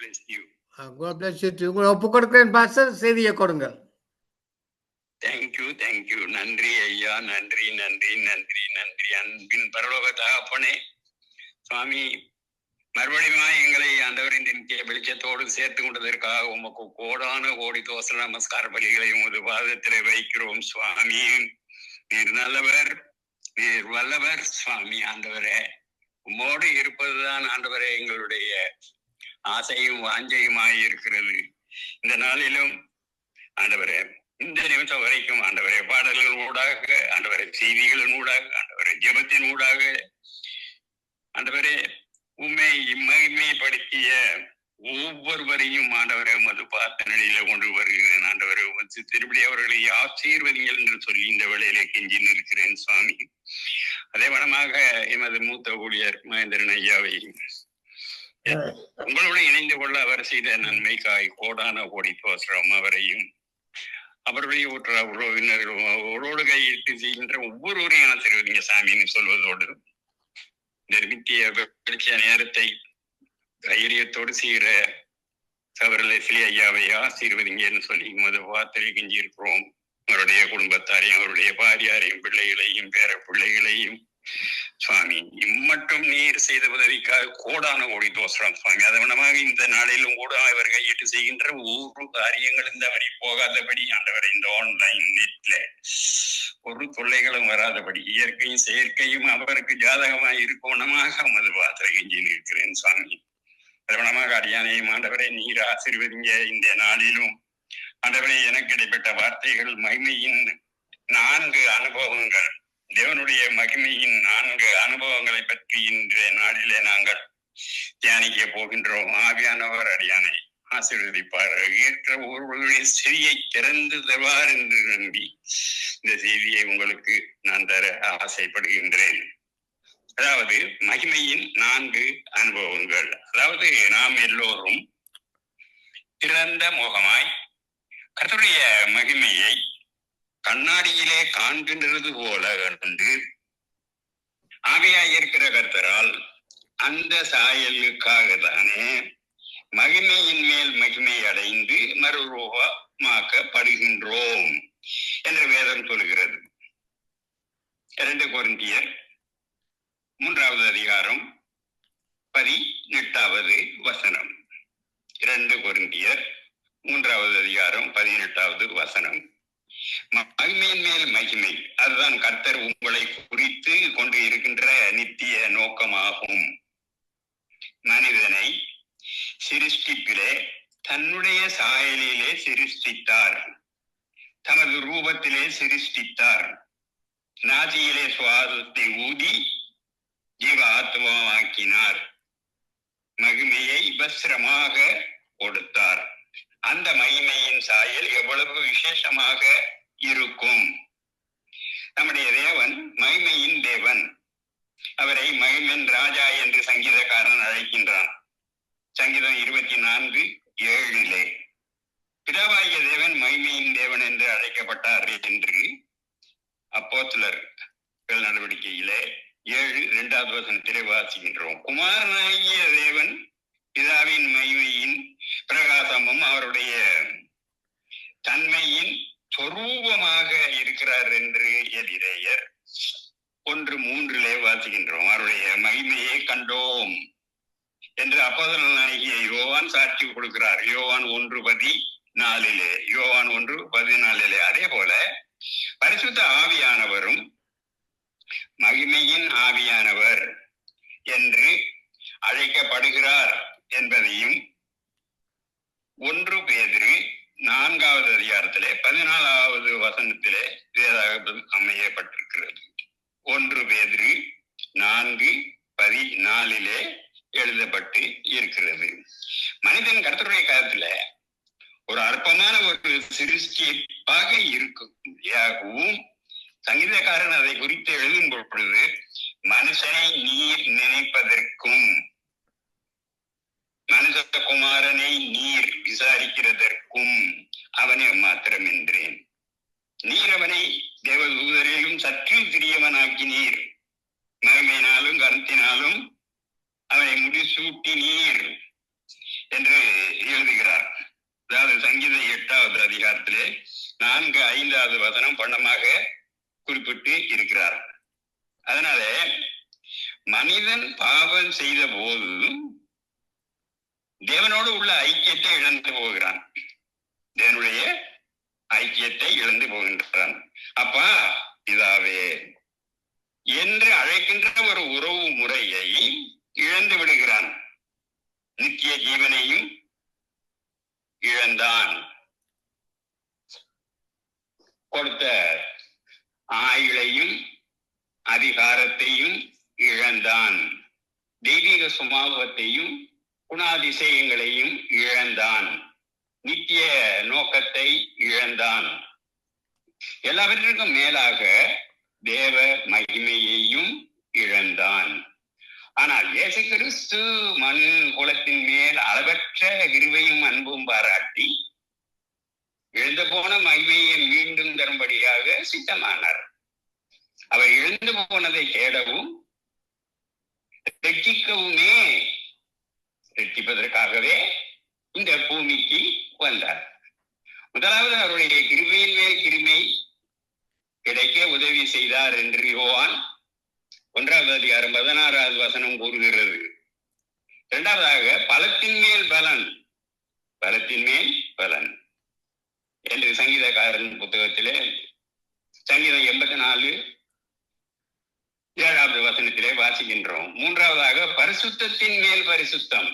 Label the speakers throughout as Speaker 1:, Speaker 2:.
Speaker 1: bless you.
Speaker 2: God bless you too. உங்களை ஒப்பு கொடுக்கிறேன் பாஸ்டர், செய்தியை கொடுங்கள்.
Speaker 1: தேங்க்யூ. நன்றி ஐயா, நன்றி. அன்பின் பரலோக தகப்பனே சுவாமி, மறுபடியும் எங்களை ஆண்டவரின் நித்திய வெளிச்சத்தோடு சேர்த்து கொண்டதற்காக உமக்கு கோடான கோடி தோசை நமஸ்கார பலிகளை உமது பாதத்திலே வைக்கிறோம் சுவாமி. நீர் நல்லவர், நீர் வல்லவர் சுவாமி. ஆண்டவரே, உம்மோடு இருப்பதுதான் ஆண்டவரே எங்களுடைய ஆசையும் வாஞ்சையுமாய் இருக்கிறது. இந்த நாளிலும் ஆண்டவரே, இந்த நிமிஷம் வரைக்கும் ஆண்டவரே, பாடல்கள் ஊடாக, ஆண்டவரே செய்திகளின் ஊடாக, ஆண்டவரே ஜெபத்தின் ஊடாக, ஆண்டவரே உண்மை மகிமைப்படுத்திய ஒவ்வொருவரையும் ஆண்டவரை உமது பார்த்த நிலையில கொண்டு வருகிறேன். ஆண்டவரை திருப்படி அவர்களை ஆசீர்வதிங்கள் என்று சொல்லி இந்த வேளையிலே கெஞ்சி நிற்கிறேன் சுவாமி. அதே வனமாக எமது மூத்த ஊழியர் மகேந்திரன் ஐயாவை உங்களோடு இணைந்து கொள்ள அவர் செய்த நன்மைக்காய் கோடான கோடி தோசரம் அவரையும் அவருடைய உறவினர்களும் அவரோடு கையிட்டு செய்கின்ற ஒவ்வொருவரையும் ஆசீர்வதிங்க சாமின்னு சொல்வதோடு நிர்மித்திய படிச்ச நேரத்தை தைரியத்தோடு செய்கிற சவரலி ஐயாவை ஆசீர்வதிங்கன்னு சொல்லி மது வார்த்தையை கெஞ்சி இருக்கிறோம். அவருடைய குடும்பத்தாரையும் அவருடைய பாரியாரையும் பிள்ளைகளையும் பேர பிள்ளைகளையும் சுவாமி இம்மட்டும் நீர் செய்த உதவிக்காக கோடான கோடி தோசரம் சுவாமி. அதவனமாக இந்த நாளிலும் கூட அவர் கையிட்டு செய்கின்ற ஒவ்வொரு காரியங்கள் இந்த வழி போகாதபடி ஆண்டவரை இந்த ஆன்லைன் நெட்ல ஒரு தொல்லைகளும் வராதபடி இயற்கையும் செயற்கையும் அவருக்கு ஜாதகமாய் இருக்கோணமாக மது பாத்திரை கெஞ்சி நிற்கிறேன் சுவாமி. அதவனமாக அடியானையும் ஆண்டவரை நீர் ஆசீர்வதிங்க. இந்த நாளிலும் ஆண்டவரை எனக்கு இடைப்பட்ட வார்த்தைகள் மகிமையின் 4 அனுபவங்கள், தேவனுடைய மகிமையின் 4 அனுபவங்களை பற்றி இன்றைய நாளிலே நாங்கள் தியானிக்க போகின்றோம். ஆவியானவர் அடியானை ஆசீர்வதிப்பார். ஏற்ற ஒருவருடைய செவியை திறந்து தருவார் என்று நம்பி இந்த செய்தியை உங்களுக்கு நான் தர ஆசைப்படுகின்றேன். அதாவது மகிமையின் 4 அனுபவங்கள். அதாவது நாம் எல்லோரும் திறந்த முகமாய் கர்த்தருடைய மகிமையை கண்ணாடியிலே காண்கின்றது போல கண்டு ஆவியாய் இருக்கிற கர்த்தரால் அந்த சாயலுக்காக தானே மகிமையின் மேல் மகிமை அடைந்து மறுரூபமாக்கப்படுகின்றோம் என்று வேதம் சொல்கிறது. 2 கொரிந்தியர் 3வது அதிகாரம் 18வது வசனம். 2 கொரிந்தியர் 3வது அதிகாரம் 18வது வசனம். மகிமையின் மேல் மகிமை, அதுதான் கர்த்தர் உங்களை குறித்து கொண்டு இருக்கின்ற நித்திய நோக்கமாகும். மனிதனை சிருஷ்டிப்பிலே தன்னுடைய சாயலிலே சிருஷ்டித்தார், தமது ரூபத்திலே சிருஷ்டித்தார். நாசியிலே சுவாசத்தை ஊதி ஜீவ ஆத்மாவாக்கினார், மகிமையை வஸ்திரமாக கொடுத்தார். அந்த மகிமையின் சாயல் எவ்வளவு விசேஷமாக இருக்கும். நம்முடைய தேவன் மகிமையின் தேவன். அவரை மகிமையின் ராஜா என்று சங்கீதக்காரன் அழைக்கின்றான். சங்கீதம் 24:7 பிதாவாகிய தேவன் மகிமையின் தேவன் என்று அழைக்கப்பட்டார் என்று அப்போஸ்தலர்கள் நடவடிக்கையிலே 7:2வது வசனத்திலே வாசிக்கின்றோம். குமாரனாகிய தேவன் பிதாவின் மகிமையின் பிரகாசமும் அவருடைய தன்மையின் சொரூபமாக இருக்கிறார் என்று எபிரேயர் 1:3 வாசிக்கின்றோம். அவருடைய மகிமையை கண்டோம் என்று அப்போஸ்தலனாகிய யோவான் சாட்சி கொடுக்கிறார். யோவான் 1:14, யோவான் 1:14. அதே போல பரிசுத்த ஆவியானவரும் மகிமையின் ஆவியானவர் என்று அழைக்கப்படுகிறார் என்பதையும் 1 பேதுரு 4வது அதிகாரத்திலே 14வது வசனத்திலே வேதாகமம் அமையப்பட்டிருக்கிறது. 1 பேதுரு 4:14 எழுதப்பட்டு இருக்கிறது. மனிதன் கர்த்தருடைய காலத்துல ஒரு அற்பமான ஒரு சிருஷ்டிப்பாக இருக்கும் சங்கீதக்காரன் அதை குறித்து எழுதும் பொழுது மனுஷனை நீர் நினைப்பதற்கும் மனுஷகுமாரனை நீர் விசாரிக்கிறதற்கும் அவனை மாத்திரம் என்றேன். நீர் அவனை தேவதூதரிலும் சற்று சிறியவனாக்கினீர், மகிமையினாலும் கருத்தினாலும் அவனை முடிசூட்டினீர் என்று எழுதுகிறார். அதாவது சங்கீதம் 8வது அதிகாரத்திலே 4, 5வது வசனம் பண்டமாக குறிப்பிட்டு இருக்கிறார். அதனால மனிதன் பாவம் செய்த போது தேவனோடு உள்ள ஐக்கியத்தை இழந்து போகிறான். தேவனுடைய ஐக்கியத்தை இழந்து போகின்றான். அப்பா பிதாவே என்று அழைக்கின்ற ஒரு உறவு முறையை இழந்து விடுகிறான். நித்திய ஜீவனையும் இழந்தான். கொடுத்த ஆயுளையும் அதிகாரத்தையும் இழந்தான். தெய்வீக சுபாவத்தையும் குணாதிசயங்களையும் இழந்தான். நித்திய நோக்கத்தை இழந்தான். எல்லாவற்றிற்கும் மேலாக தேவ மகிமையையும் இழந்தான். ஆனால் இயேசு கிறிஸ்து மண் குலத்தின் மேல் அளவற்ற கிருபையும் அன்பும் பாராட்டி இழந்து போன மகிமையை மீண்டும் தரும்படியாக சித்தமானார். அவர் இழந்து போனதை தேடவும் ரட்சிக்கவுமே ரட்சிப்பதற்காகவே இந்த பூமிக்கு வந்தார். முதலாவது அவருடைய கிருபையின் மேல் கிருபை கிடைக்க உதவி செய்தார் என்று யோவான் 1வது அதிகாரம் 16வது வசனம் கூறுகிறது. இரண்டாவதாக பலத்தின் மேல் பலன், பலத்தின் மேல் பலன் என்று சங்கீதக்காரன் புத்தகத்திலே சங்கீதம் 84 7வது வசனத்திலே வாசிக்கின்றோம். மூன்றாவதாக பரிசுத்தத்தின் மேல் பரிசுத்தம்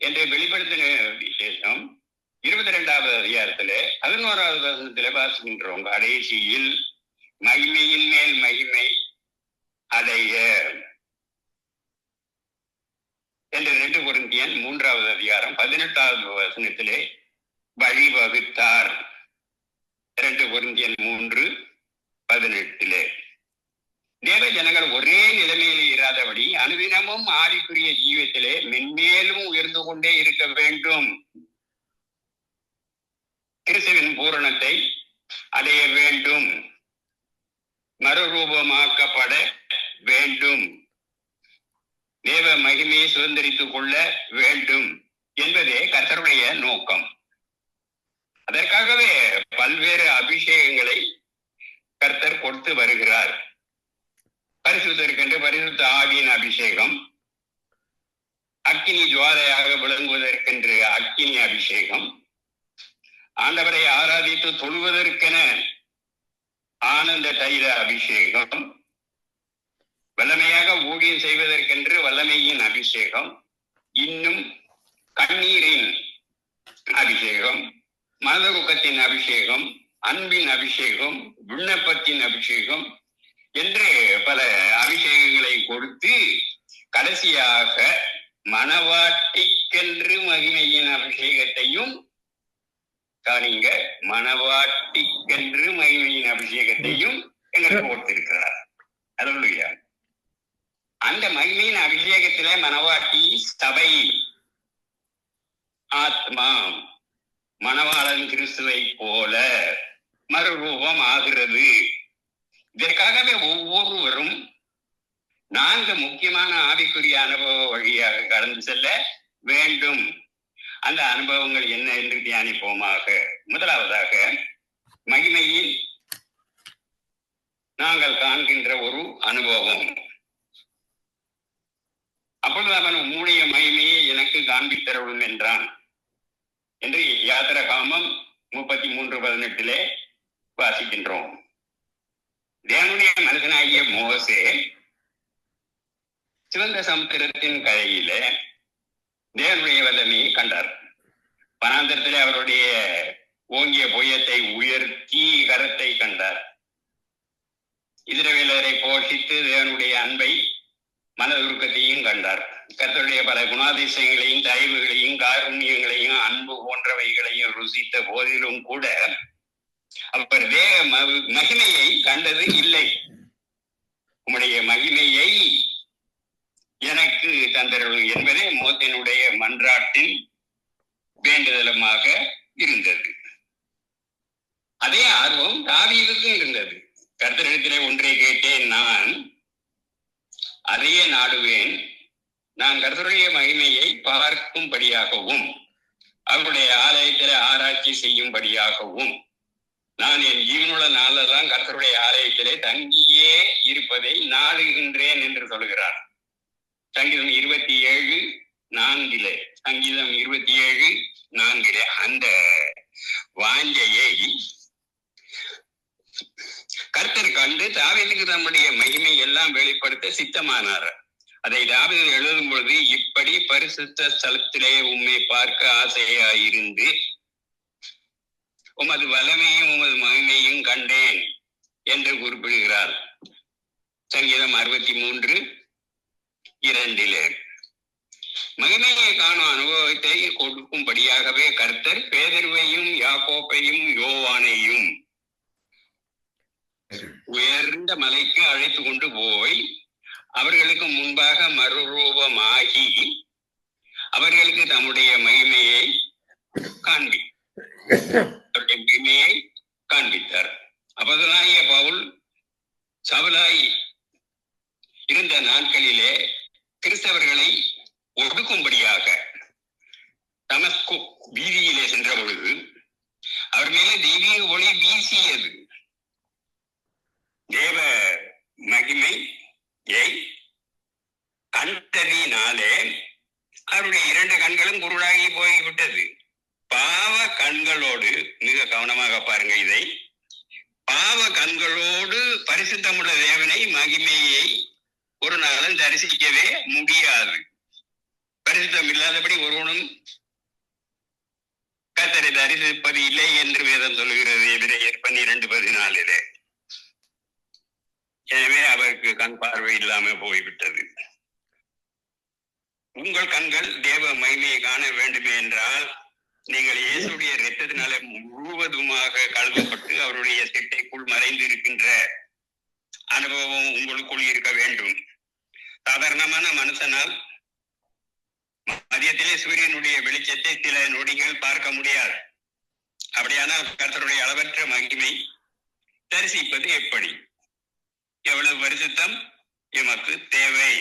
Speaker 1: என்று வெளிப்படுத்தின விசேஷம் 22வது அதிகாரத்திலே 11வது வசனத்திலே வாசிக்கின்றோம். கடைசியில் மகிமையின் மேல் மகிமை அடைய என்று 2 கொரிந்தியர் 3வது அதிகாரம் 18வது வசனத்திலே வழிவகுத்தார். 2 கொரிந்தியர் 3:18. தேவ ஜனங்கள் ஒரே நிலைமையில் இராதபடி அனுதினமும் ஆவிக்குரிய ஜீவத்திலே மென்மேலும் உயர்ந்து கொண்டே இருக்க வேண்டும். கிறிஸ்துவின் பூரணத்தை அடைய வேண்டும். மறுரூபமாக்கப்பட வேண்டும். தேவ மகிமையை சுதந்திரித்துக் கொள்ள வேண்டும் என்பதே கர்த்தருடைய நோக்கம். அதற்காகவே பல்வேறு அபிஷேகங்களை கர்த்தர் கொடுத்து வருகிறார். பரிசுத்தற்கென்று பரிசுத்த ஆவியின் அபிஷேகம், அக்கினி ஜுவாலையாக விளங்குவதற்கென்று அக்கினி அபிஷேகம், ஆண்டவரை ஆராதித்து தொழுவதற்கென ஆனந்த தைல அபிஷேகம், வல்லமையாக ஊழியம் செய்வதற்கென்று வல்லமையின் அபிஷேகம், இன்னும் கண்ணீரின் அபிஷேகம், மனதுருக்கத்தின் அபிஷேகம், அன்பின் அபிஷேகம், விண்ணப்பத்தின் அபிஷேகம் என்று பல அபிஷேகங்களை கொடுத்து கடைசியாக மணவாட்டிக்கென்று மகிமையின் அபிஷேகத்தையும் காணிங்க, மணவாட்டிக்கென்று மகிமையின் அபிஷேகத்தையும் எங்களுக்கு கொடுத்திருக்கிறார். அல்லேலூயா. அந்த மகிமையின் அபிஷேகத்திலே மணவாட்டி சபை, ஆத்மா மணவாளன் கிறிஸ்துவை போல மறுரூபம் ஆகிறது. இதற்காகவே ஒவ்வொருவரும் 4 முக்கியமான ஆவிக்குரிய அனுபவ வழியாக கடந்து செல்ல வேண்டும். அந்த அனுபவங்கள் என்ன என்று தியானிப்போமாக. முதலாவதாக மகிமையில் நாங்கள் காண்கின்ற ஒரு அனுபவம். அப்பொழுது அவன் உம்முடைய மகிமையை எனக்கு காண்பித்தருளும் என்றான் என்று யாத்திராகமம் 33:18 வாசிக்கின்றோம். தேவனுடைய மனுஷனாகிய மோசே சிவந்த சமுத்திரத்தின் கரையில தேவனுடைய வல்லமையை கண்டார். வனாந்தரத்திலே அவருடைய ஓங்கிய புயத்தை உயர்த்தி கரத்தை கண்டார். இஸ்ரவேலரை போஷித்து தேவனுடைய அன்பை மனதுருக்கத்தையும் கண்டார். கர்த்தருடைய பல குணாதிசயங்களையும் தயவுகளையும் காருண்யங்களையும் அன்பு போன்றவைகளையும் ருசித்த போதிலும் கூட அவர் தேவ மகிமையை கண்டது இல்லை. உம்முடைய மகிமையை எனக்கு தந்தருளும் என்பதே மோசேயினுடைய மன்றாட்டின் வேண்டுதலுமாக இருந்தது. அதே ஆர்வம் தாவீதுக்கும் இருந்தது. கர்த்தரிடத்திலே ஒன்றை கேட்டேன், நான் அதையே நாடுவேன், நான் கர்த்தருடைய மகிமையை பார்க்கும்படியாகவும் அவருடைய ஆலயத்தில ஆராய்ச்சி செய்யும்படியாகவும் நான் என் ஜீவனுள்ள நாளெல்லாம் கர்த்தருடைய ஆலயத்திலே தங்கியே இருப்பதை நாடுகின்றேன் என்று சொல்கிறார். சங்கீதம் 27:4 சங்கீதம் 27:4 அந்த வாஞ்சையை கர்த்தர் கண்டு தாவீதுக்கு தம்முடைய மகிமை எல்லாம் வெளிப்படுத்த சித்தமானார். அதை தாவீது எழுதும் பொழுது, இப்படி பரிசுத்த ஸ்தலத்திலே உம்மை பார்க்க ஆசையாயிருந்து உமது வல்லமையும் உமது மகிமையும் கண்டேன் என்று குறிப்பிடுகிறார். சங்கீதம் 63:2 மகிமையை காணும் அனுபவத்தை கொடுக்கும்படியாகவே கர்த்தர் பேதுருவையும் யாக்கோப்பையும் யோவானையும் உயர்ந்த மலைக்கு அழைத்து கொண்டு போய் அவர்களுக்கு முன்பாக மறுரூபமாகி அவர்களுக்கு தம்முடைய மகிமையை காண்பித்தார். அப்போஸ்தலனாகிய பவுல் சவுலாய் இருந்த நாட்களிலே கிறிஸ்தவர்களை ஒடுக்கும்படியாக தமஸ்கு வீதியிலே சென்ற பொழுது அவர் மேலே தெய்வீக ஒளி வீசியது. தேவ மகிமையை கண்டதினாலே அவருடைய 2 கண்களும் குருடாகி போய்விட்டது. பாவ கண்களோடு, மிக கவனமாக பாருங்க இதை, பாவ கண்களோடு பரிசுத்தமுள்ள தேவனை மகிமையை ஒரு நாளும் தரிசிக்கவே முடியாது. பரிசுத்தம் இல்லாதபடி ஒருவனும் கர்த்தரை தரிசிப்பது இல்லை என்று வேதம் சொல்லுகிறது, எபிரேயர் 12:14. எனவே அவருக்கு கண் பார்வை இல்லாம போய்விட்டது. உங்கள் கண்கள் தேவ மகிமையை காண வேண்டுமே என்றால் நீங்கள் இயேசுடைய இரத்தத்தினாலே முழுவதுமாக கழுவப்பட்டு அவருடைய சிட்டைக்குள் மறைந்து இருக்கின்ற அனுபவம் உங்களுக்குள் இருக்க வேண்டும். சாதாரணமான மனுஷனால் மதியத்திலே சூரியனுடைய வெளிச்சத்தை சில நொடிகள் பார்க்க முடியாது. அப்படியானால் கர்த்தருடைய அளவற்ற மகிமை தரிசிப்பது எப்படி? எவ்வளவு பரிசுத்தம் எமக்கு தேவை?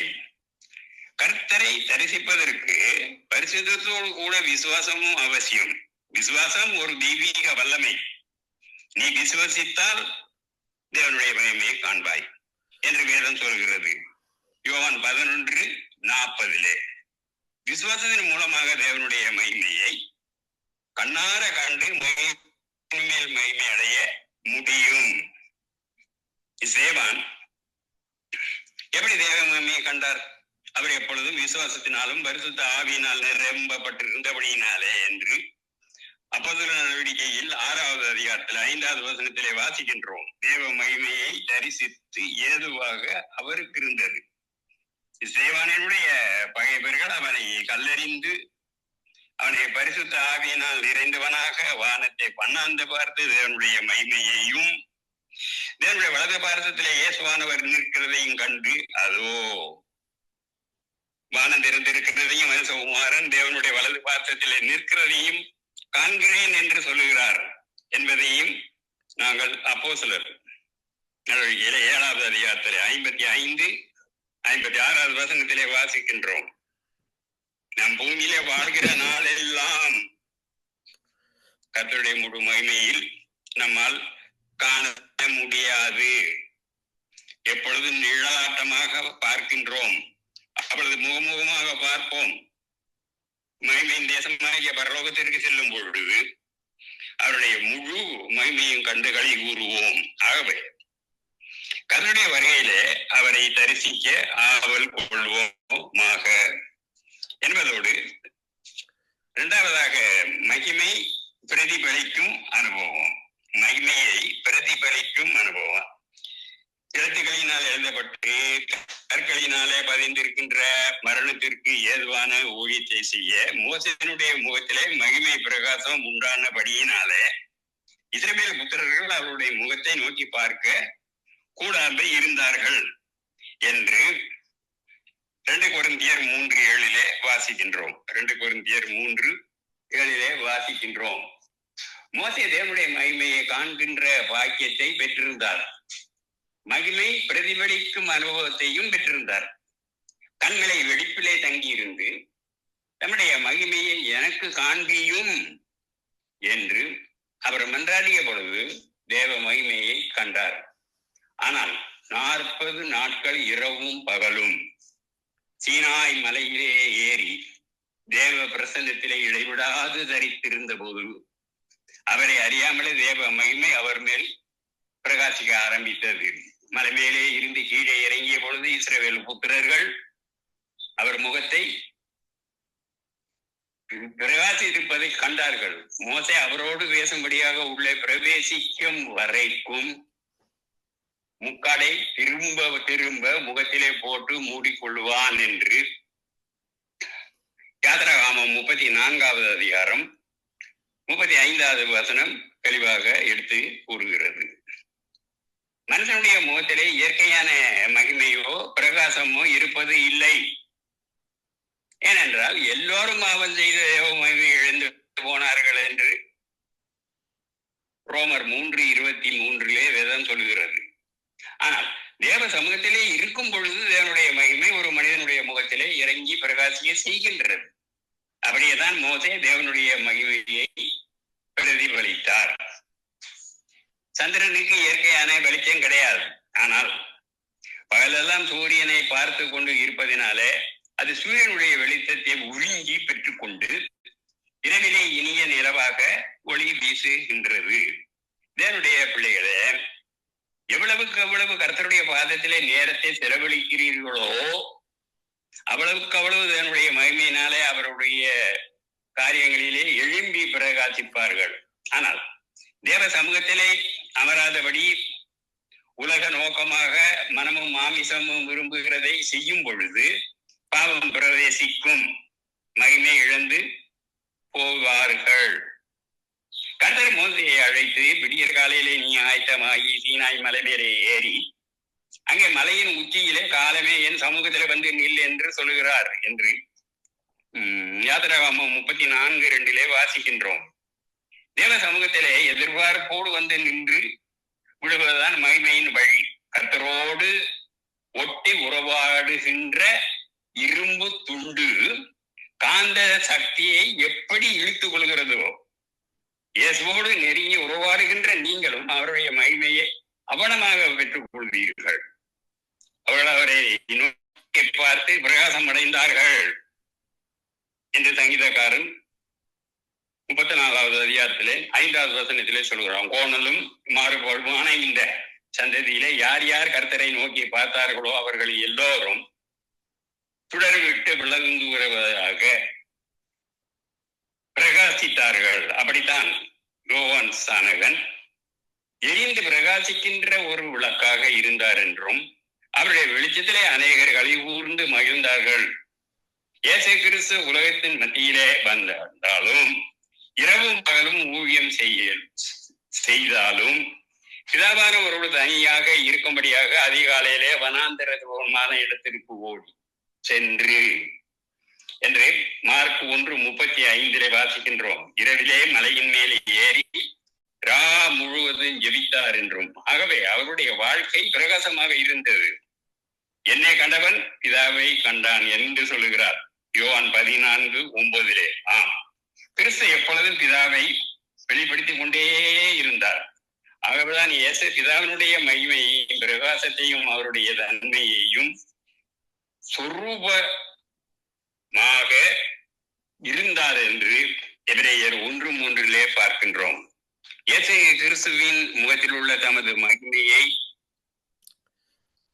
Speaker 1: கர்த்தரை தரிசிப்பதற்கு பரிசுத்தத்தோடு கூட விசுவாசமும் அவசியம். விசுவாசம் ஒரு தெய்வீக வல்லமை. நீ விசுவசித்தால் தேவனுடைய மகிமையை காண்பாய் என்று வேதம் சொல்கிறது. யோவான் 11:40 விசுவாசத்தின் மூலமாக தேவனுடைய மகிமையை கண்ணார கண்டு மேல் மகிமை அடைய முடியும். சேவான் எப்படி தேவ மகிமையை கண்டார்? அவர் எப்பொழுதும் விசுவாசத்தினாலும் பரிசுத்த ஆவியினால் நிரம்பப்பட்டிருந்தபடியினாலே என்று அப்போஸ்தலர் நடவடிக்கையில் 6வது அதிகாரத்தில் 5வது வசனத்திலே வாசிக்கின்றோம். தேவ மகிமையை தரிசித்து ஏதுவாக அவருக்கு இருந்தது. சேவானினுடைய பகைவர்கள் அவனை கல்லறிந்து அவனை பரிசுத்த ஆவியினால் நிறைந்தவனாக வானத்தை பண்ணாந்து பார்த்து தேவனுடைய மகிமையையும் தேவனுடைய வலது பாரதத்திலே இயேசுவானவர் நிற்கிறதையும் கண்டு, அதோ வானம் திறந்திருக்கிறதையும் மனுஷகுமாரன் தேவனுடைய வலது பாரதத்திலே நிற்கிறதையும் காண்கிறேன் என்று சொல்லுகிறார் என்பதையும் நாங்கள் அப்போஸ்தலர் நடவடிக்கையில 7வது அதிகாரத்திலே 55-56வது வசனத்திலே வாசிக்கின்றோம். நம் பூமியிலே வாழ்கிற நாளெல்லாம் கர்த்தருடைய முழு மகிமையில் நம்மால் காண முடியாது. எப்பொழுது நிழலாட்டமாக பார்க்கின்றோம், அப்பொழுது முகமுகமாக பார்ப்போம். மகிமையின் தேசமாகிய பரலோகத்திற்கு செல்லும் பொழுது அவருடைய முழு மகிமையும் கண்டு களி கூறுவோம். ஆகவே கர்த்தருடைய வருகையிலே அவரை தரிசிக்க ஆவல் கொள்வோமாக என்பதோடு, 2வதாக மகிமை பிரதிபலிக்கும் அனுபவம். மகிமையை பிரதிபலிக்கும் அனுபவம் எழுத்துக்களினால் எழுதப்பட்டு கற்களினாலே பதிந்திருக்கின்ற மரணத்திற்கு ஏதுவான ஊழியத்தை செய்ய மோசேயினுடைய முகத்திலே மகிமை பிரகாசம் உண்டானபடியினாலே இஸ்ரவேல் புத்திரர்கள் அவருடைய முகத்தை நோக்கி பார்க்க கூடாது இருந்தார்கள் என்று 2 கொரிந்தியர் 3:7 வாசிக்கின்றோம். 2 கொரிந்தியர் 3:7 வாசிக்கின்றோம். மோசே தேவனுடைய மகிமையை காண்கின்ற பாக்கியத்தை பெற்றிருந்தார். மகிமை பிரதிபலிக்கும் அனுபவத்தையும் பெற்றிருந்தார். கண்களை வெடிப்பிலே தங்கியிருந்து நம்முடைய மகிமையை எனக்கு காண்பியும் என்று அவர் மன்றாடிய பொழுது தேவ மகிமையை கண்டார். ஆனால் 40 நாட்கள் இரவும் பகலும் சீனாய் மலையிலே ஏறி தேவ பிரசன்னத்திலே இடைவிடாது தரித்திருந்த போது அவரை அறியாமலே தேவ மகிமை அவர் மேல் பிரகாசிக்க ஆரம்பித்தது. மலை மேலே இருந்து கீழே இறங்கிய பொழுது இஸ்ரவேல் புத்திரர்கள் அவர் முகத்தை பிரகாசித்திருப்பதை கண்டார்கள். மோசே அவரோடு பேசும்படியாக உள்ளே பிரவேசிக்கும் வரைக்கும் முக்காடை திரும்ப திரும்ப முகத்திலே போட்டு மூடிக்கொள்ளுவான் என்று யாத்திராகமம் 34வது அதிகாரம் 35வது வசனம் தெளிவாக எடுத்து கூறுகிறது. மனுஷனுடைய முகத்திலே இயற்கையான மகிமையோ பிரகாசமோ இருப்பது இல்லை. ஏனென்றால் எல்லோரும் பாவம் செய்த தேவ மகிமை இழந்து போனார்கள் என்று ரோமர் 3:23 வேதம் சொல்லுகிறது. ஆனால் தேவ சமூகத்திலே இருக்கும் பொழுது தேவனுடைய மகிமை ஒரு மனிதனுடைய முகத்திலே இறங்கி பிரகாசிக்க செய்கின்றது. அப்படியேதான் மோசே தேவனுடைய மகிமையை பிரதிபலித்தார். சந்திரனுக்கு இயற்கையான வெளிச்சம் கிடையாது. ஆனால் பகலெல்லாம் சூரியனை பார்த்து கொண்டு இருப்பதினாலே அது சூரியனுடைய வெளிச்சத்தை உறிஞ்சி பெற்றுக்கொண்டு இரவிலே இனிய நிலவாக ஒளி வீசுகின்றது. தேவனுடைய பிள்ளைகளே, எவ்வளவுக்கு எவ்வளவு கர்த்தருடைய பாதத்திலே நேரத்தை செலவழிக்கிறீர்களோ அவ்வளவுக்கு அவ்வளவு தேவனுடைய மகிமையினாலே அவருடைய காரியங்களிலே எழும்பி பிரகாசிப்பார்கள். ஆனால் தேவ சமூகத்திலே அமராதபடி உலக நோக்கமாக மனமும் மாமிசமும் விரும்புகிறதை செய்யும் பொழுது பாவம் பிரவேசிக்கும், மகிமை இழந்து போவார்கள். கர்த்தர் மோசேயை அழைத்து விடியற் காலையிலே நீ ஆயத்தமாகி சீனாய் மலை மேலே ஏறி அங்கே மலையின் உச்சியிலே காலமே என் சமூகத்திலே வந்து நில் என்று சொல்லுகிறார் என்று யாத்திராகமம் 34:2 வாசிக்கின்றோம். தேவ சமூகத்திலே எதிர்பார்ப்போடு வந்து நின்று விடுவதுதான் மகிமையின் வழி. கர்த்தரோடு ஒட்டி உறவாடுகின்ற இரும்பு துண்டு காந்த சக்தியை எப்படி இழுத்துக் கொள்கிறதோ, இயேசுவோடு நெருங்கி உறவாடுகின்ற நீங்களும் அவருடைய மகிமையை அவனமாக பெற்றுக் கொள்வீர்கள். அவர்கள் அவரை நோக்கி பார்த்து பிரகாசம் அடைந்தார்கள் என்று சங்கீதக்காரன் 34வது அதிகாரத்திலே 5வது வசனத்திலே சொல்கிறான். கோணலும் மாறுபாடுமான இந்த சந்ததியிலே யார் யார் கர்த்தரை நோக்கி பார்த்தார்களோ அவர்கள் எல்லோரும் சுடர் விட்டு விளங்குகிறதாக பிரகாசித்தார்கள். அப்படித்தான் யோவான் ஸ்நானகன் எரிந்து பிரகாசிக்கின்ற ஒரு விளக்காக இருந்தார் என்றும் அவருடைய வெளிச்சத்திலே அநேகர் களிகூர்ந்து மகிழ்ந்தார்கள். இயேசு கிறிஸ்து உலகத்தின் மத்தியிலே வந்தாலும் இரவும் பகலும் ஊழியம் செய்தாலும் பிதாவான ஒரு தனியாக இருக்கும்படியாக அதிகாலையிலே வனாந்தரமான இடத்திற்கு ஓடி சென்று என்று மார்க் 1:35 வாசிக்கின்றோம். இரவிலே மலையின் மேலே ஏறி ரா முழுவதும் ஜெபித்தார் என்றும். ஆகவே அவருடைய வாழ்க்கை பிரகாசமாக இருந்தது. என்னை கண்டவன் பிதாவை கண்டான் என்று சொல்லுகிறார் யோவான் 14:9. ஆம், கிறிஸ்து எப்பொழுதும் பிதாவை வெளிப்படுத்திக் கொண்டே இருந்தார். ஆகவேதான் இயேசு பிதாவினுடைய மகிமையையும் பிரகாசத்தையும் அவருடைய தன்மையையும் சொரூபமாக இருந்தார் என்று எபிரேயர் 1:3 பார்க்கின்றோம். இயேசு கிறிஸ்துவின் முகத்தில் உள்ள தமது மகிமையை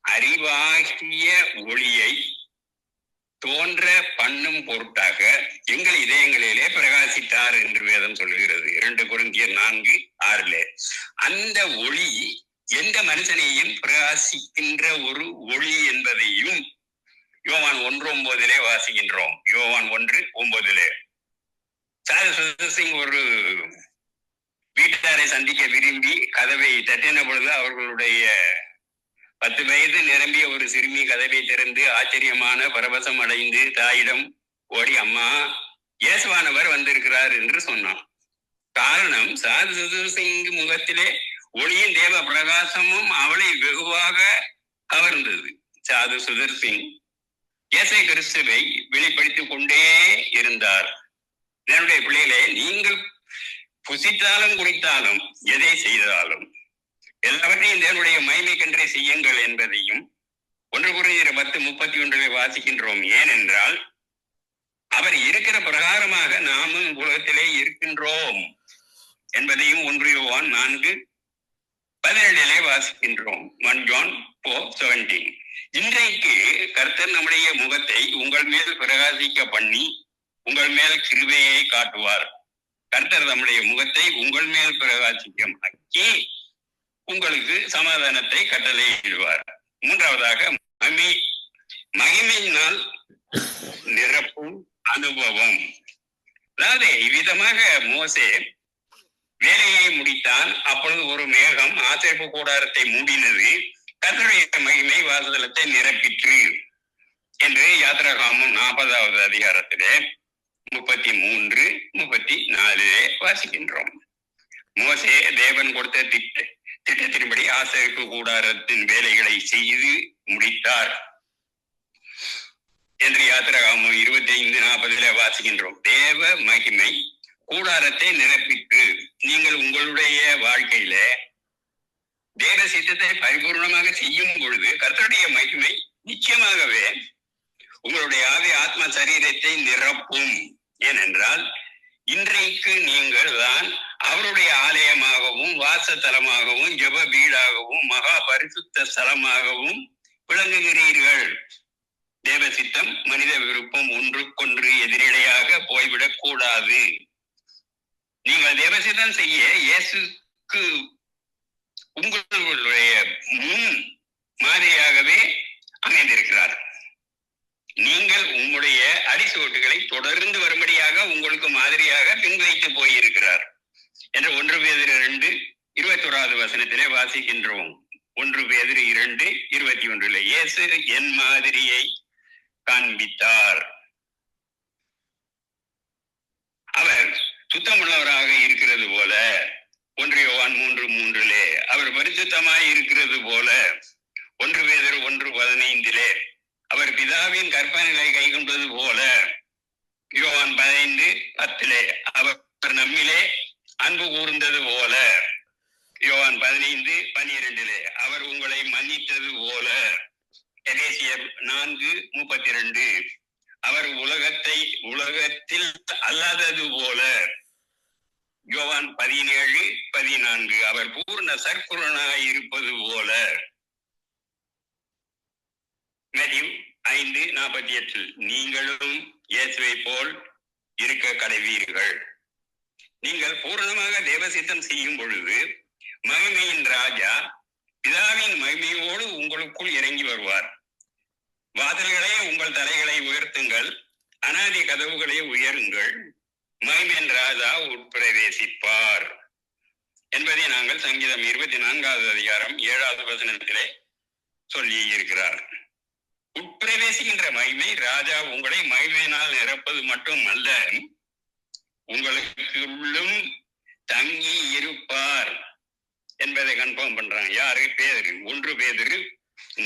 Speaker 1: அறிவாகிய ஒளியை தோன்ற பண்ணும் பொருட்டாக எங்கள் இதயங்களிலே பிரகாசித்தார் என்று வேதம் சொல்லுகிறது 2 கொரிந்தியர் 4:6. அந்த ஒளி எந்த மனுஷனையும் பிரகாசிக்கின்ற ஒரு ஒளி என்பதையும் யோவான் 1:9 வாசிக்கின்றோம். யோவான் 1:9. சார்ல்ஸ் சிங் ஒரு வீட்டாரை சந்திக்க விரும்பி கதவை தட்டின பொழுது அவர்களுடைய 10 வயது நிரம்பிய ஒரு சிறுமி கதவை திறந்து ஆச்சரியமான பரவசம் அடைந்து தாயிடம் ஓடி, அம்மா, இயேசுவானவர் வந்திருக்கிறார் என்று சொன்னான். காரணம், சாது சிங் முகத்திலே ஒளியின் தேவ பிரகாசமும் அவளை வெகுவாக கவர்ந்தது. சாது சுதர் சிங் இயேசு கிறிஸ்துவை வெளிப்படுத்திக் கொண்டே இருந்தார். என்னுடைய பிள்ளைகளே, நீங்கள் புசித்தாலும் குடித்தாலும் எதை செய்தாலும் எல்லாவற்றையும் தேவனுடைய மகிமைக்கென்றே செய்யுங்கள் என்பதையும் 1 Corinthiயர் 10:31 வாசிக்கின்றோம். ஏனென்றால் அவர் இருக்கிற பிரகாரமாக நாமும் உலகத்திலே இருக்கின்றோம் என்பதையும் 1 யோவான் 4:17 வாசிக்கின்றோம். 1 John 4:17. இன்றைக்கு கர்த்தர் நம்முடைய முகத்தை உங்கள் மேல் பிரகாசிக்க பண்ணி உங்கள் மேல் கிருபையை காட்டுவார். கர்த்தர் நம்முடைய முகத்தை உங்கள் மேல் பிரகாசிக்கமாக்கி உங்களுக்கு சமாதானத்தை கட்டளையிடுவார். மூன்றாவதாக மகிமையினால் நிரப்பும் அனுபவம். அதாவது இவ்விதமாக மோசே வேலையை முடித்தான். அப்பொழுது ஒரு மேகம் ஆசரிப்பு கூடாரத்தை மூடினது, கர்த்தருடைய மகிமை வாசஸ்தலத்தை நிரப்பிற்று என்று யாத்திராகமம் 40வது அதிகாரத்திலே 33, 34 வாசிக்கின்றோம். மோசே தேவன் கொடுத்த திட்டத்தின்படி ஆசரிப்பு கூடாரத்தின் வேலைகளை செய்து முடித்தார் என்று யாத்திராகமம் 25:40 வாசிக்கின்றோம். தேவ மகிமை கூடாரத்தை நிரப்பிற்று. நீங்கள் உங்களுடைய வாழ்க்கையில தேவ சித்தத்தை பரிபூர்ணமாக செய்யும் பொழுது கர்த்தருடைய மகிமை நிச்சயமாகவே உங்களுடைய ஆவி ஆத்மா சரீரத்தை நிரப்பும். ஏனென்றால் இன்றைக்கு நீங்கள் தான் அவருடைய ஆலயமாகவும் வாசத்தலமாகவும் ஜெப வீடாகவும் மகா பரிசுத்த ஸ்தலமாகவும் விளங்குகிறீர்கள். தேவ சித்தம் மனித விருப்பம் ஒன்றுக்கொன்று எதிரிடையாக போய்விடக் கூடாது. நீங்கள் தேவசித்தம் செய்ய இயேசுக்கு உங்களுடைய முன் மாதிரியாகவே அமைந்திருக்கிறார். நீங்கள் உங்களுடைய அடிசுவட்டுகளை தொடர்ந்து வரும்படியாக உங்களுக்கு மாதிரியாக பின்வைத்து போயிருக்கிறார் என்று 1 பேதுரு 2:21 வாசிக்கின்றோம். 1 பேதுரு 2:21 இயேசு என் மாதிரியை காண்பித்தார். அவர் சுத்தமுள்ளவராக இருக்கிறது போல 1 யோவான் 3:3 அவர் பரிசுத்தமாய் இருக்கிறது போல 1 பேதுரு 1:15 அவர் பிதாவின் கற்பனைகளை கைக்கொண்டது போல யோவான் 15:10 அவர் நம்மிலே அன்பு கூர்ந்தது போல யோவான் 15:12 அவர் உங்களை மன்னித்தது போல எபேசியர் 4:32 அவர் உலகத்தில் அல்லாதது போல யோவான் 17:14 அவர் பூர்ண சற்பூரணாய் இருப்பது போல மேத்யூ 5:48 நீங்களும் இயேசுவை போல் இருக்க கடவீர்கள். நீங்கள் பூரணமாக தேவசித்தம் செய்யும் பொழுது மகிமையின் ராஜா பிதாவின் மகிமையோடு உங்களுக்குள் இறங்கி வருவார். வாசல்களே உங்கள் தலைகளை உயர்த்துங்கள், அநாதி கதவுகளை உயருங்கள், மகிமையின் ராஜா உட்பிரவேசிப்பார் என்பதை நாங்கள் சங்கீதம் 24வது அதிகாரம் 7வது வசனத்திலே சொல்லி இருக்கிறார். உட்பிரவேசிக்கின்ற மகிமை ராஜா உங்களை மகிமையினால் நிரப்பது மட்டும் அல்ல, உங்களுக்கு தங்கி இருப்பார் என்பதை கன்ஃபார்ம் பண்றாங்க. யாரு? பேதுரு. 1 பேதுரு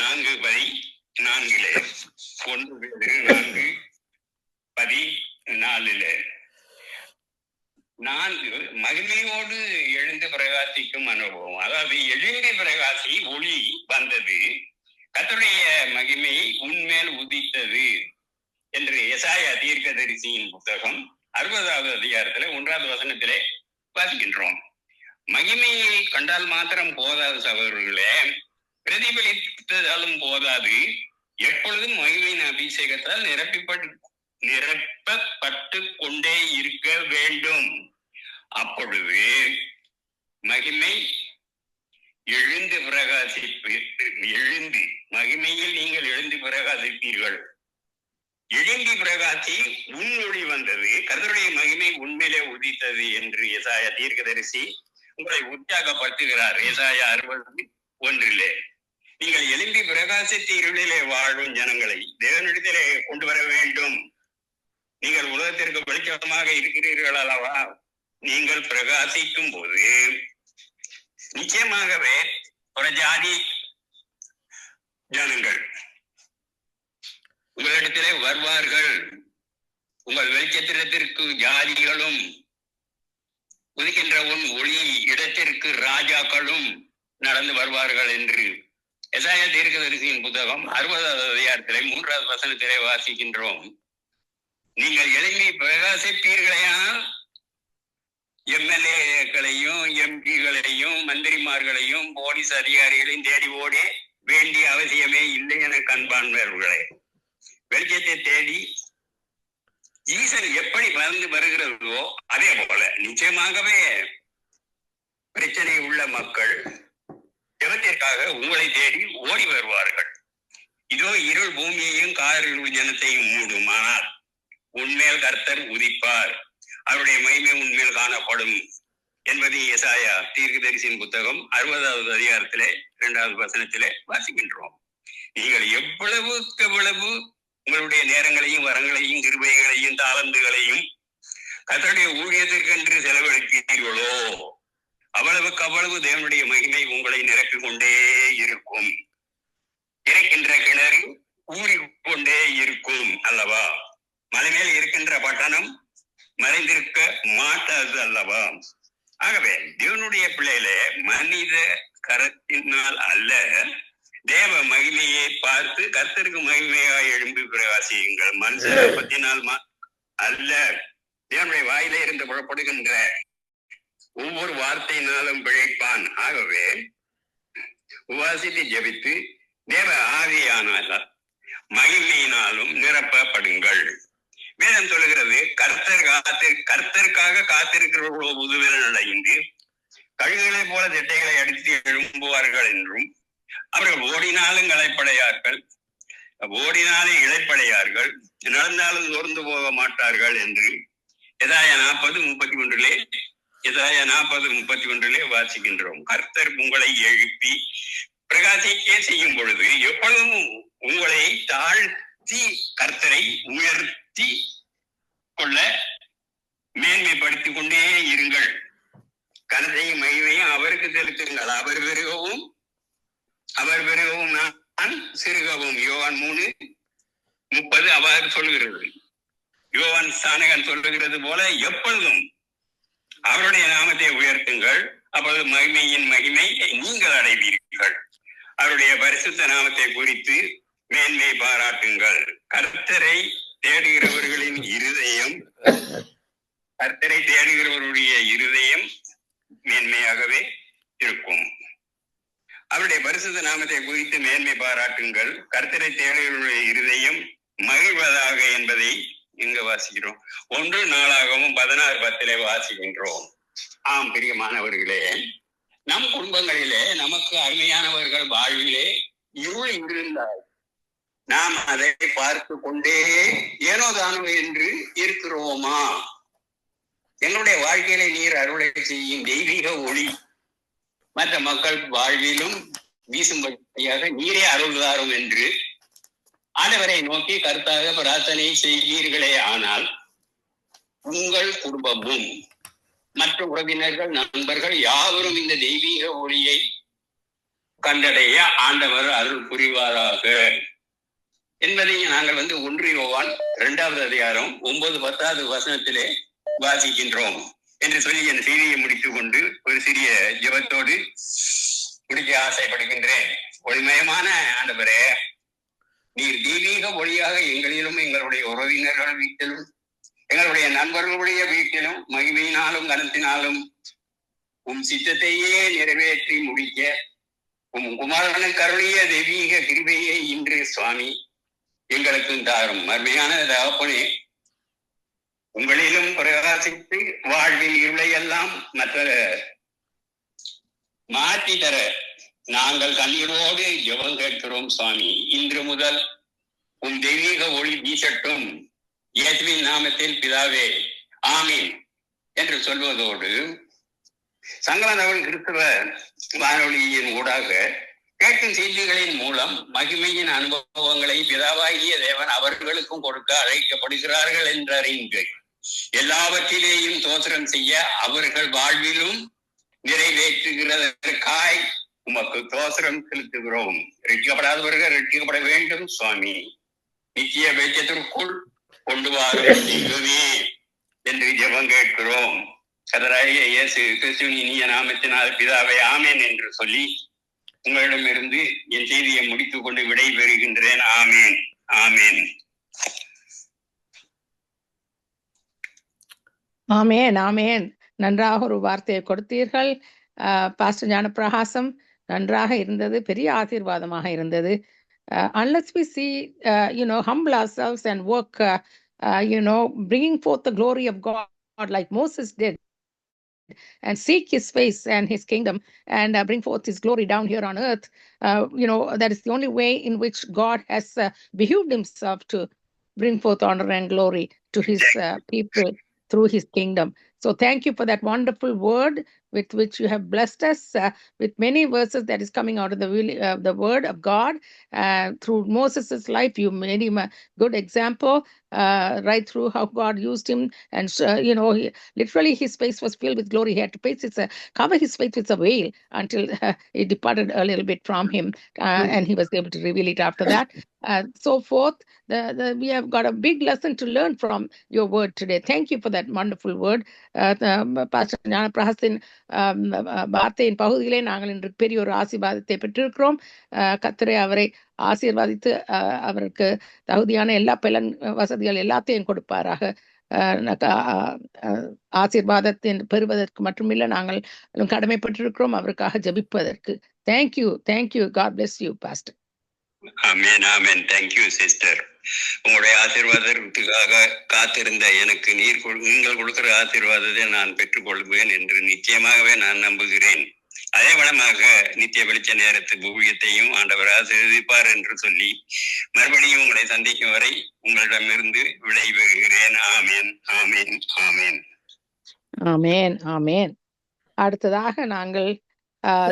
Speaker 1: 4:14 1 பேதுரு 4:14 மகிமையோடு எழுந்து பிரகாசிக்கும் அனுபவம். அதாவது எழுந்து பிரகாசி ஒளி வந்தது, கர்த்தருடைய மகிமை உன்மேல் உதித்தது என்று எசாயா தீர்க்கதரிசியின் புத்தகம் 60வது அதிகாரத்திலே 1வது வசனத்திலே வாசிக்கின்றோம். மகிமையை கண்டால் மாத்திரம் போதாது சகோதரர்களே, பிரதிபலித்தாலும் போதாது, எப்பொழுதும் மகிமையின் அபிஷேகத்தால் நிரப்பப்பட்டு கொண்டே இருக்க வேண்டும். அப்பொழுது மகிமை எழுந்து மகிமையில் நீங்கள் எழுந்து பிரகாசிப்பீர்கள். எழும்பி பிரகாசி உன்னொளி வந்தது, கர்த்தருடைய மகிமை உண்மையிலே உதித்தது என்று எசாயா தீர்க்கதரிசி உங்களை உற்சாகப்படுத்துகிறார். எசாயா 60:1 நீங்கள் எழும்பி பிரகாசித்து இருளிலே வாழும் ஜனங்களை தேவனிடத்திலே கொண்டு வர வேண்டும். நீங்கள் உலகத்திற்கு வெளிச்சமாக இருக்கிறீர்கள் அல்லவா? நீங்கள் பிரகாசிக்கும் போது நிச்சயமாகவே ஒரு ஜாதி ஜனங்கள் உங்களிடத்திலே வருவார்கள். உங்கள் வெளிச்சத்திரத்திற்கு ஜாதிகளும், உதிக்கின்ற உன் ஒளி இடத்திற்கு ராஜாக்களும் நடந்து வருவார்கள் என்று எசாயா தீர்க்கதரிசியின் புத்தகம் 60வது அதிகாரத்திலே 3வது வசனத்திலே வாசிக்கின்றோம். நீங்கள் எழுப்பி பிரகாசிப்பீர்களையானால் எம்எல்ஏக்களையும் எம்பிகளையும் மந்திரிமார்களையும் போலீஸ் அதிகாரிகளையும் தேடி ஓடி வேண்டிய அவசியமே இல்லை என கண்பான்மையர்களே. வெளிச்சத்தை தேடி ஈசன் எப்படி வந்து வருகிறதோ அதே போல நிச்சயமாகவே பிரச்சனை உள்ள மக்கள் ஜெபத்திற்காக உங்களை தேடி ஓடி வருவார்கள். இதோ இருள் பூமியையும் காரில் ஜனத்தையும் மூடும், ஆனால் உன்மேல் கர்த்தர் உதிப்பார், அவருடைய மகிமை உன்மேல் காணப்படும் என்பதை எசாயா தீர்க்கதரிசியின் புத்தகம் 60வது அதிகாரத்திலே 2வது வசனத்திலே வாசிக்கின்றோம். நீங்கள் எவ்வளவுக்கு எவ்வளவு உங்களுடைய நேரங்களையும் வரங்களையும் கிருபைகளையும் தாளந்துகளையும் கர்த்தருடைய ஊழியத்திற்கென்று செலவழிப்பீர்களோ அவ்வளவுக்கு அவ்வளவு தேவனுடைய மகிமை உங்களை நிரப்பிக் கொண்டே இருக்கும். இறைக்கின்ற கிணறு ஊறிக்கொண்டே இருக்கும் அல்லவா? மலை மேல் இருக்கின்ற பட்டணம் மறைந்திருக்க மாட்டாது அல்லவா? ஆகவே தேவனுடைய பிள்ளைகளே, மனித கரத்தினால் அல்ல, தேவ மகிமையை பார்த்து கர்த்தருக்கு மகிமையாய் எழும்பி பிரகாசியுங்கள். மனுஷ அப்பத்தினால் அல்ல, தேவனுடைய வாயிலே இருந்து புறப்படுகின்ற ஒவ்வொரு வார்த்தையினாலும் பிழைப்பான். ஆகவே உபாசித்து ஜெபித்து தேவ ஆவியானால் மகிமையினாலும் நிரப்பப்படுங்கள். வேதம் சொல்லுகிறது, கர்த்தருக்காக காத்திருக்கிறவர்களோ புதுவிலன் அடைந்து கழுகுகளை போல திட்டைகளை அடித்து எழும்புவார்கள் என்றும், அவர்கள் ஓடினாலும் களைப்படையார்கள், ஓடினாலும் இளைப்படையார்கள், நடந்தாலும் சோர்ந்து போக மாட்டார்கள் என்று எசாயா 40:31 வாசிக்கின்றோம். கர்த்தர் உங்களை எழுப்பி பிரகாசிக்க செய்யும் பொழுது எப்பொழுதும் உங்களை தாழ்த்தி கர்த்தரை உயர்த்தி கொள்ள மேன்மைப்படுத்திக் கொண்டே இருங்கள். கனத்தையும் மகிமையும் அவருக்கு செலுத்துங்கள். அவர் பெருகவும் நான் சிறுகவும். யோவான் 3:30 அவர் சொல்லுகிறது. யோவான் ஸ்நானகன் சொல்லுகிறது போல எப்பொழுதும் அவருடைய நாமத்தை உயர்த்துங்கள், அப்பொழுது மகிமையின் மகிமை நீங்கள் அடைவீர்கள். அவருடைய பரிசுத்த நாமத்தை குறித்து மேன்மை பாராட்டுங்கள். கர்த்தரை தேடுகிறவருடைய இருதயம் மேன்மையாகவே இருக்கும். அவருடைய பரிசுத்த நாமத்தை குறித்து மேன்மை பாராட்டுங்கள். கர்த்தரை தேடுகிறவருடைய இருதயம் மகிழ்வதாக என்பதை இங்க வாசிக்கிறோம். 1 நாளாகவும் 16:10 வாசிக்கின்றோம். ஆம் பிரியமானவர்களே, நம் குடும்பங்களிலே நமக்கு அருமையானவர்கள் வாழ்விலே இருள் இருந்தால் நாம் அதை பார்த்து கொண்டே ஏனோ தானோ என்று இருக்கிறோமா? எங்களுடைய வாழ்க்கையிலே நீர் அருளை செய்யும் தெய்வீக ஒளி மற்ற மக்கள் வாழ்விலும் வீசும்படியாக நீரே அருள்தாரும் என்று ஆண்டவரை நோக்கி கருத்தாக பிரார்த்தனை செய்வீர்களே ஆனால் உங்கள் குடும்பமும் மற்ற உறவினர்கள் நண்பர்கள் யாவரும் இந்த தெய்வீக ஒளியை கண்டடைய ஆண்டவர் அருள் புரிவாராக என்பதை நாங்கள் 1 யோவான் 2வது அதிகாரம் 9-10வது வசனத்திலே வாசிக்கின்றோம் என்று சொல்லி என் செய்தியை முடித்துக் கொண்டு ஒரு சிறிய ஜெபத்தோடு முடிக்க ஆசைப்படுகின்றேன். ஒளிமயமான ஆண்டவரே, நீர் தெய்வீக ஒளியாக எங்களிலும் எங்களுடைய உறவினர்கள் வீட்டிலும் எங்களுடைய நண்பர்களுடைய வீட்டிலும் மகிமையினாலும் கனத்தினாலும் உம் சித்தத்தையே நிறைவேற்றி முடிக்க உம் குமாரனுக்கு அருளிய தெய்வீக கிருபையை இன்று சுவாமி எங்களுக்கும் தாரும். அருமையான தகப்பனே, உங்களிலும் பிரகாசித்து வாழ்வின் இருளை எல்லாம் மற்ற மாற்றி தர நாங்கள் கண்ணீரோடு ஜெபம் கேட்கிறோம் சுவாமி. இன்று முதல் உம் தெய்வீக ஒளி வீசட்டும். இயேசுவின் நாமத்தில் பிதாவே, ஆமீன் என்று சொல்வதோடு சங்கமதவன் கிறிஸ்தவ வானொலியின் ஊடாக கேட்கும் செய்திகளின் மூலம் மகிமையின் அனுபவங்களை பிதாவாகிய தேவன் அவர்களுக்கும் கொடுக்க அழைக்கப்படுகிறார்கள் என்றறிந்து எல்லாவற்றிலேயும் தோத்திரம் செய்ய அவர்கள் வாழ்விலும் நிறைவேற்றுகிறதற்காய் உமக்கு தோத்திரம் செலுத்துகிறோம். ரட்சிக்கப்படாதவர்கள் ரட்சிக்கப்பட வேண்டும் சுவாமி. நித்திய வெளிச்சத்திற்குள் கொண்டு வாரும் தெய்வமே என்று ஜெபம் கேட்கிறோம். கர்த்தராகிய இயேசு கிறிஸ்துவின் இனிய நாமத்தினால் பிதாவே ஆமேன் என்று சொல்லி உங்களிடமிருந்து என் செய்தியை முடித்துக் கொண்டு விடை பெறுகின்றேன். ஆமேன், ஆமேன்.
Speaker 3: ஆமேன், ஆமேன். நன்றாக ஒரு வார்த்தையை கொடுத்தீர்கள் பாஸ்டர் ஞானப்பிரகாசம். நன்றாக இருந்தது, பெரிய ஆசீர்வாதமாக இருந்தது. Unless we see, humble ourselves and work, bringing forth the glory of God like Moses did, and seek his face and his kingdom, and bring forth his glory down here on earth, that is the only way in which God has behooved himself to bring forth honor and glory to his people through his kingdom. So thank you for that wonderful word with which you have blessed us with many verses that is coming out of the word of God. Through Moses' life, you made him a good example right through how God used him. And, literally his face was filled with glory. He had to cover his face with a veil until it departed a little bit from him. And he was able to reveal it after that. So forth. We have got a big lesson to learn from your word today. Thank you for that wonderful word. Pastor ஞானப்பிரகாசின் வார்த்தையின் பகுதியிலே நாங்கள் இன்று பெரிய ஒரு ஆசீர்வாதத்தை பெற்றிருக்கிறோம். கர்த்தரே அவரை ஆசீர்வாதித்து அவருக்கு தகுதியான எல்லா பலன் வசதிகள் எல்லாத்தையும் கொடுப்பாராக. ஆசீர்வாதத்தின் பெறுவதற்கு மட்டுமில்லை, நாங்கள் கடமைப்பட்டிருக்கிறோம் அவருக்காக ஜெபிப்பதற்கு. Thank you. God bless you pastor.
Speaker 1: Amen, amen. Thank you sister. உங்களுடைய ஆசீர்வாதத்துக்காக காத்திருந்த எனக்கு நீங்கள் கொடுக்கிற ஆசீர்வாதத்தை நான் பெற்றுக்கொள்வேன் என்று நிச்சயமாகவே நான் நம்புகிறேன். அதே வளமாக நித்திய வெளிச்ச நேரத்து ஊழியத்தையும் ஆண்டவர் ஆசீர்வதிப்பார் என்று சொல்லி மறுபடியும் உங்களை சந்திக்கும் வரை உங்களிடமிருந்து விடைபெறுகிறேன். ஆமேன், ஆமேன், ஆமேன்.
Speaker 3: ஆமேன், ஆமேன். அடுத்ததாக நாங்கள்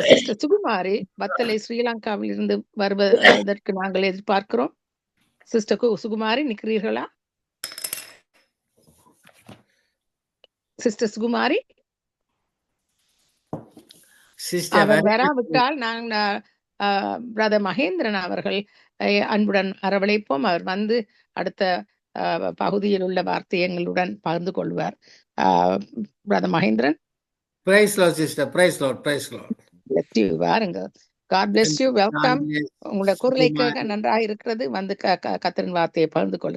Speaker 3: சிஸ்டர் சுகுமாரி வத்தலை ஸ்ரீலங்காவில் இருந்து வருவதற்கு நாங்கள் எதிர்பார்க்கிறோம். சிஸ்டர் சுகுமாரி நிற்கிறீர்களா? சிஸ்டர் சுகுமாரி அவர் வராவிட்டால் நாங்கள் பிரதர் மகேந்திரன் அவர்கள் அன்புடன் அரவணைப்போம். அவர் வந்து அடுத்த பகுதியில் உள்ள வார்த்தையை எங்களுடன் பகிர்ந்து கொள்வார். Brother Mahendran.
Speaker 2: Praise Lord, sister. Praise Lord.
Speaker 3: Bless you. வாருங்க. God bless you. Welcome. உங்களுடைய குரலை கேட்க நன்றாக இருக்கிறது. வந்து கர்த்தரின் வார்த்தையை பகிர்ந்து கொள்ளுங்க.